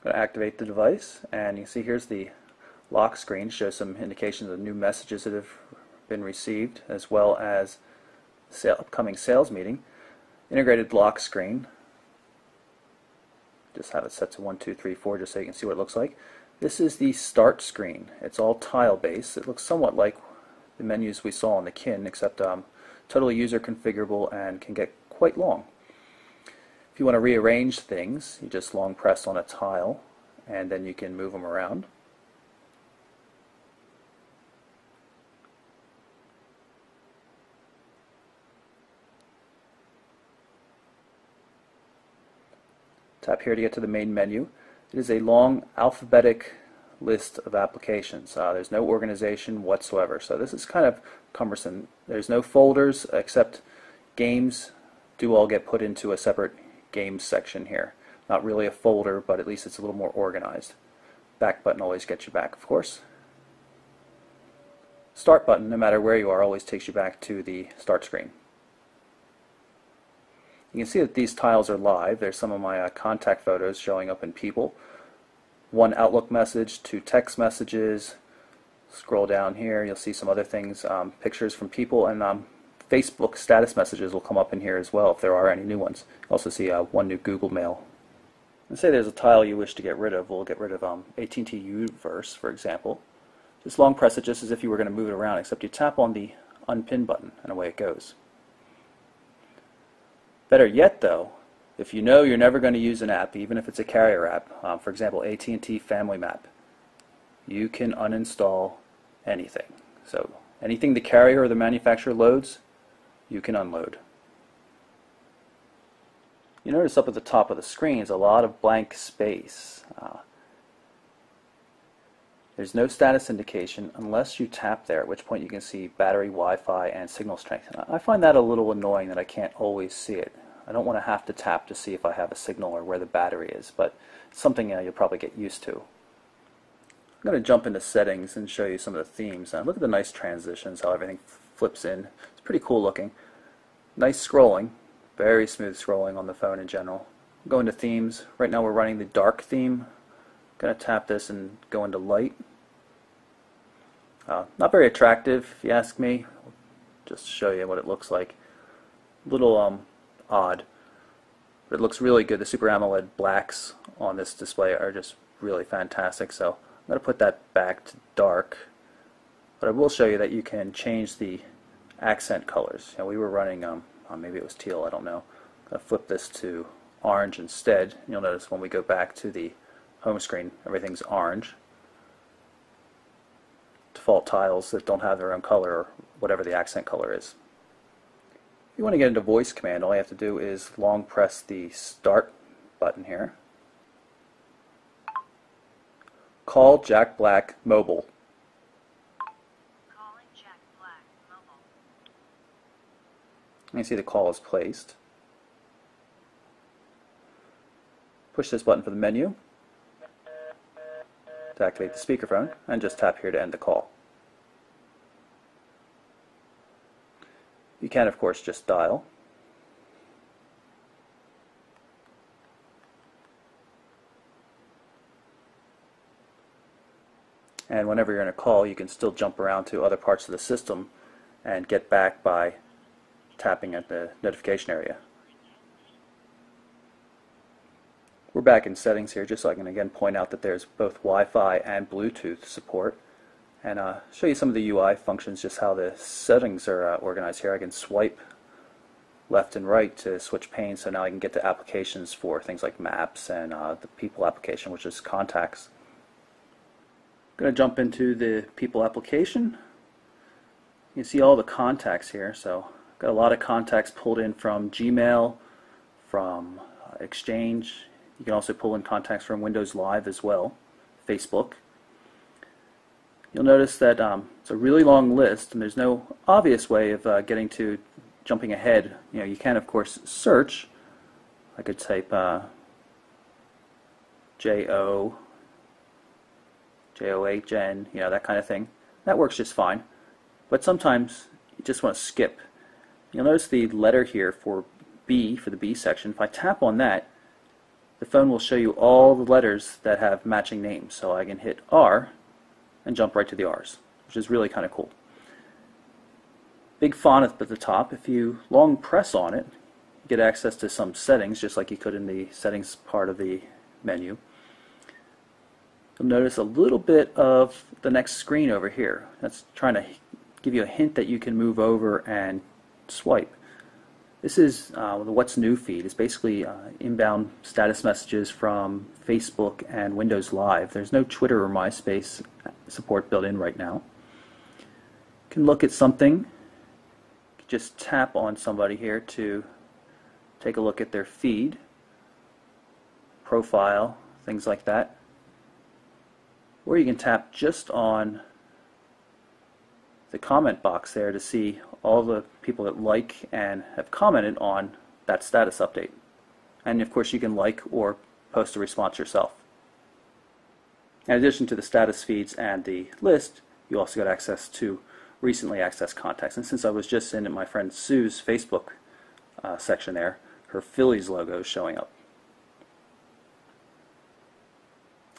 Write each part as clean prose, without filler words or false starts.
going to activate the device, and you see here's the lock screen. Shows some indications of new messages that have been received, as well as upcoming sales meeting. Integrated lock screen. Just have it set to 1, 2, 3, 4 just so you can see what it looks like. This is the start screen. It's all tile based. It looks somewhat like the menus we saw on the Kin, except totally user configurable and can get quite long. If you want to rearrange things, you just long press on a tile and then you can move them around. Tap here to get to the main menu. It is a long alphabetic list of applications. There's no organization whatsoever, so this is kind of cumbersome. There's no folders except games do all get put into a separate games section here. Not really a folder, but at least it's a little more organized. Back button always gets you back, of course. Start button, no matter where you are, always takes you back to the start screen. You can see that these tiles are live. There's some of my contact photos showing up in People. One Outlook message, 2 text messages. Scroll down here, you'll see some other things, pictures from People, and Facebook status messages will come up in here as well if there are any new ones. You also see one new Google Mail. Let's say there's a tile you wish to get rid of. We'll get rid of AT&T Uverse, for example. Just long press it just as if you were going to move it around, except you tap on the unpin button and away it goes. Better yet though, if you know you're never going to use an app, even if it's a carrier app, for example AT&T Family Map, you can uninstall anything. So anything the carrier or the manufacturer loads, you can unload. You notice up at the top of the screen is a lot of blank space. There's no status indication unless you tap there, at which point you can see battery, Wi-Fi, and signal strength. And I find that a little annoying that I can't always see it. I don't want to have to tap to see if I have a signal or where the battery is, but it's something you'll probably get used to. I'm going to jump into settings and show you some of the themes. Now, look at the nice transitions, how everything flips in. It's pretty cool looking. Nice scrolling, very smooth scrolling on the phone in general. Go into themes. Right now we're running the dark theme. Going to tap this and go into light. Not very attractive, if you ask me. Just to show you what it looks like. A little odd, but it looks really good. The Super AMOLED blacks on this display are just really fantastic. So I'm going to put that back to dark. But I will show you that you can change the accent colors. We were running, maybe it was teal, I don't know. I'm going to flip this to orange instead. You'll notice when we go back to the home screen, everything's orange. Default tiles that don't have their own color or whatever the accent color is. If you want to get into voice command, all you have to do is long press the start button here. Call Jack Black Mobile. Calling Jack Black Mobile. You can see the call is placed. Push this button for the menu to activate the speakerphone, and just tap here to end the call. You can, of course, just dial. And whenever you're in a call, you can still jump around to other parts of the system and get back by tapping at the notification area. We're back in settings here, just so I can again point out that there's both Wi-Fi and Bluetooth support, and show you some of the UI functions, just how the settings are organized here. I can swipe left and right to switch panes, so now I can get to applications for things like Maps and the People application, which is Contacts. I'm going to jump into the People application. You can see all the contacts here, so I've got a lot of contacts pulled in from Gmail, from Exchange. You can also pull in contacts from Windows Live as well, Facebook. You'll notice that it's a really long list, and there's no obvious way of jumping ahead. You can, of course, search. I could type J-O-H-N, that kind of thing. That works just fine. But sometimes you just want to skip. You'll notice the letter here for B, for the B section. If I tap on that, the phone will show you all the letters that have matching names. So I can hit R and jump right to the R's, which is really kind of cool. Big font up at the top. If you long press on it, you get access to some settings, just like you could in the settings part of the menu. You'll notice a little bit of the next screen over here. That's trying to give you a hint that you can move over and swipe. This is the What's New feed. It's basically inbound status messages from Facebook and Windows Live. There's no Twitter or MySpace support built in right now. You can look at something. Just tap on somebody here to take a look at their feed, profile, things like that. Or you can tap just on the comment box there to see all the people that like and have commented on that status update. And of course you can like or post a response yourself. In addition to the status feeds and the list, you also got access to recently accessed contacts. And since I was just in my friend Sue's Facebook section there, her Phillies logo is showing up.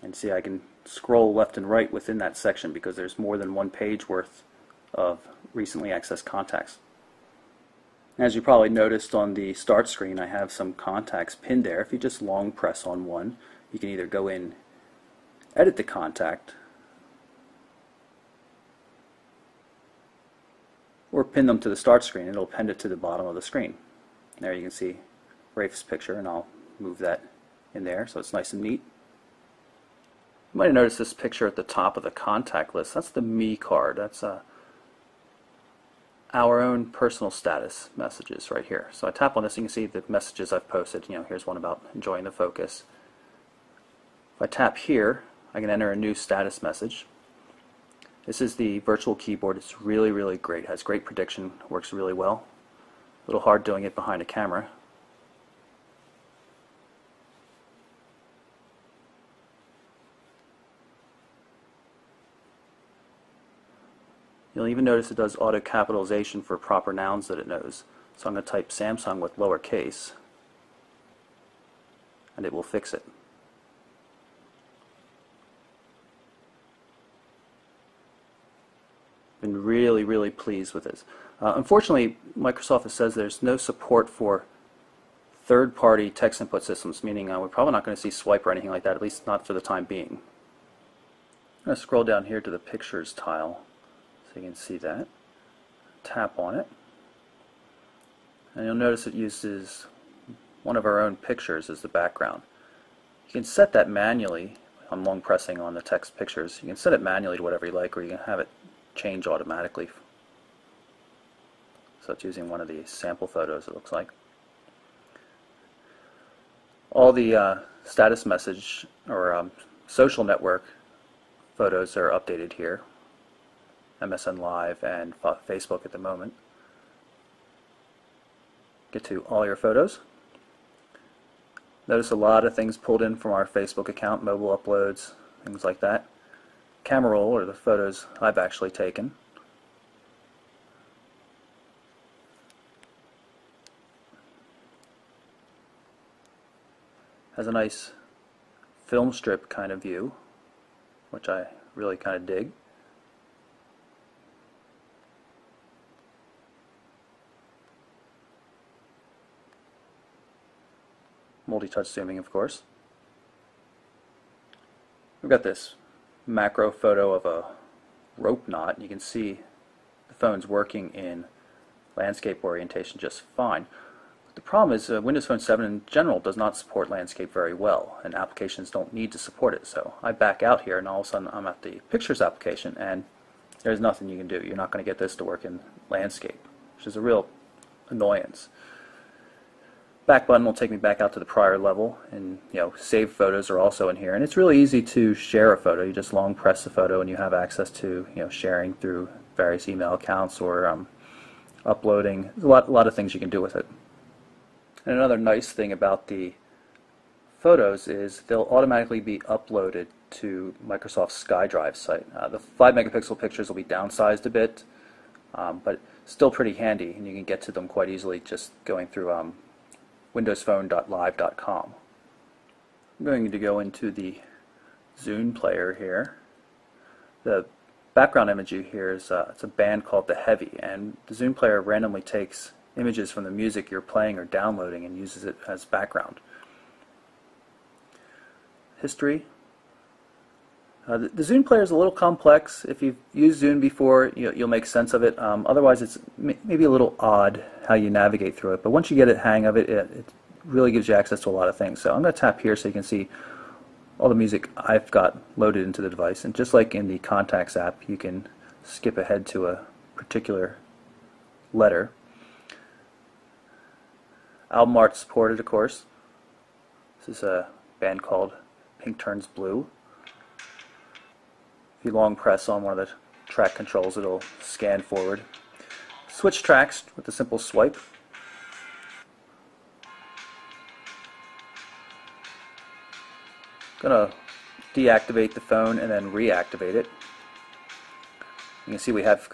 And see, I can scroll left and right within that section because there's more than one page worth of recently accessed contacts. As you probably noticed on the start screen, I have some contacts pinned there. If you just long press on one, you can either go in, edit the contact, or pin them to the start screen. It'll append it to the bottom of the screen. There you can see Rafe's picture, and I'll move that in there so it's nice and neat. You might have noticed this picture at the top of the contact list. That's the Me card. That's our own personal status messages right here. So I tap on this, you can see the messages I've posted. Here's one about enjoying the focus. If I tap here, I can enter a new status message. This is the virtual keyboard. It's really, really great. It has great prediction. Works really well. A little hard doing it behind a camera. You'll even notice it does auto capitalization for proper nouns that it knows. So I'm going to type Samsung with lowercase, and it will fix it. Been really, really pleased with this. Unfortunately, Microsoft says there's no support for third-party text input systems, meaning we're probably not going to see swipe or anything like that, at least not for the time being. I'm going to scroll down here to the Pictures tile so you can see that. Tap on it, and you'll notice it uses one of our own pictures as the background. You can set that manually. I'm long pressing on the text pictures. You can set it manually to whatever you like, or you can have it change automatically. So it's using one of the sample photos, it looks like. All the status message or social network photos are updated here. MSN Live and Facebook at the moment. Get to all your photos. Notice a lot of things pulled in from our Facebook account, mobile uploads, things like that. Camera roll are the photos I've actually taken. Has a nice film strip kind of view, which I really kind of dig. Multi-touch zooming, of course. We've got this macro photo of a rope knot. You can see the phone's working in landscape orientation just fine. The problem is Windows Phone 7 in general does not support landscape very well, and applications don't need to support it. So I back out here, and all of a sudden I'm at the Pictures application, and there's nothing you can do. You're not going to get this to work in landscape, which is a real annoyance. Back button will take me back out to the prior level, and save photos are also in here. And it's really easy to share a photo. You just long press the photo, and you have access to sharing through various email accounts or uploading. There's a lot of things you can do with it. And another nice thing about the photos is they'll automatically be uploaded to Microsoft's SkyDrive site. The 5 megapixel pictures will be downsized a bit, but still pretty handy, and you can get to them quite easily just going through windowsphone.live.com. I'm going to go into the Zune player here. The background image you hear is it's a band called The Heavy, and the Zune player randomly takes images from the music you're playing or downloading and uses it as background. History. The Zune player is a little complex. If you've used Zune before, you'll make sense of it. Otherwise, it's maybe a little odd how you navigate through it. But once you get the hang of it, it really gives you access to a lot of things. So I'm going to tap here so you can see all the music I've got loaded into the device. And just like in the Contacts app, you can skip ahead to a particular letter. Album art supported, of course. This is a band called Pink Turns Blue. If you long press on one of the track controls, it'll scan forward. Switch tracks with a simple swipe. Gonna deactivate the phone and then reactivate it. You can see we have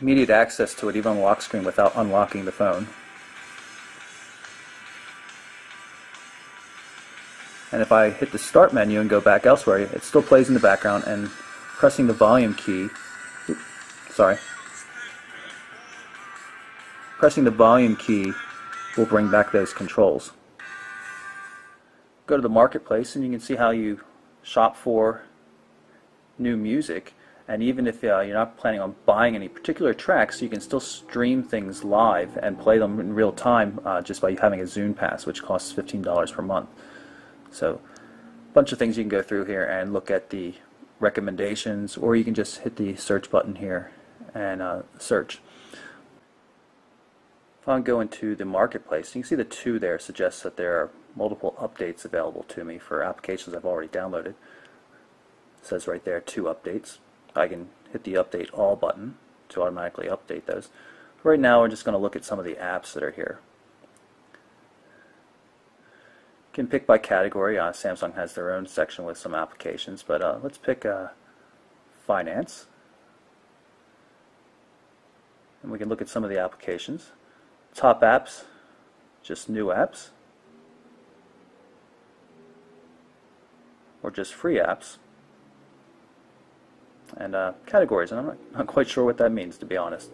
immediate access to it even on the lock screen without unlocking the phone. And if I hit the start menu and go back elsewhere, it still plays in the background, and pressing the volume key, pressing the volume key will bring back those controls. Go to the marketplace and you can see how you shop for new music, and even if you're not planning on buying any particular tracks, you can still stream things live and play them in real time just by having a Zune Pass, which costs $15 per month. So a bunch of things you can go through here and look at the recommendations, or you can just hit the search button here and search. If I go into the marketplace, you can see the 2 there suggests that there are multiple updates available to me for applications I've already downloaded. It says right there 2 updates. I can hit the update all button to automatically update those. Right now we're just going to look at some of the apps that are here. You can pick by category. Samsung has their own section with some applications, but let's pick finance, and we can look at some of the applications. Top apps, just new apps, or just free apps, and categories, and I'm not quite sure what that means, to be honest.